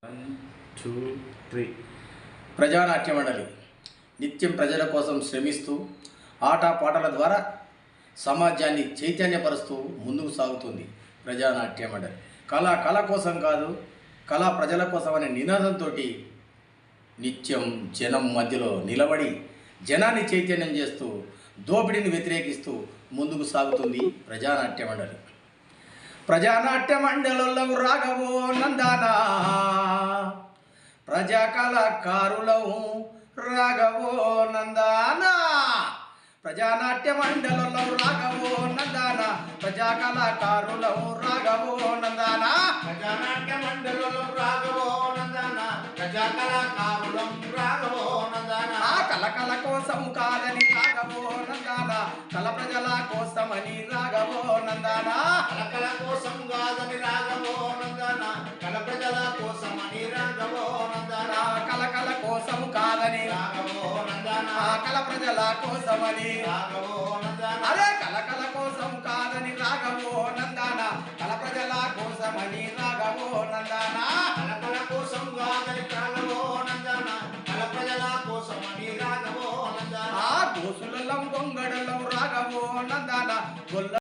One two three. Prajanatya మండలి నిత్యం ప్రజల కోసం శ్రమిస్తూ ఆటపాటల ద్వారా సమాజాన్ని చైతన్యపరుస్తూ ముందుకు సాగుతుంది. ప్రజానాట్య మండలి కళ కోసం కాదు, కళ ప్రజల కోసం అనే నినాదంతో నిత్యం జనం మధ్యలో నిలబడి జనాన్ని చైతన్యం చేస్తూ దోపిడీని వ్యతిరేకిస్తూ ముందుకు సాగుతుంది ప్రజానాట్య మండలి. ప్రజానాట్య మండలంలో రాఘవో నందానా, ప్రజా కళాకారులవు రాఘవో నందానా. ప్రజానాట్య మండలంలో రాఘవో నందానా, ప్రజా కళాకారులవు రాఘవో నందానా. ప్రజానాట్య మండలంలో రాఘవో నందానా, ప్రజా కళాకారులం రాఘవో నందానా. కళ కోసం కాదని రాఘవో నందానా, కళ ప్రజల కోసమని రాఘవో నందానా. కళ కోసం కాదని రాఘవో నందానా, కళ ప్రజల కోసమని రాఘవో నందానా. కళ కోసం కాదని రాఘవో నందానా, కళ ప్రజల కోసమని రాఘవో నందానా. అరే కళ కోసం కాదని రాఘవో నందానా, కళ ప్రజల కోసమని రాఘవో నందానా. కళ కోసం కాదని రాఘవో నందానా, కళ ప్రజల కోసమని రాఘవో నందానా. గోసులలో గొంగడలో రాఘవో నందానా, గొల్ల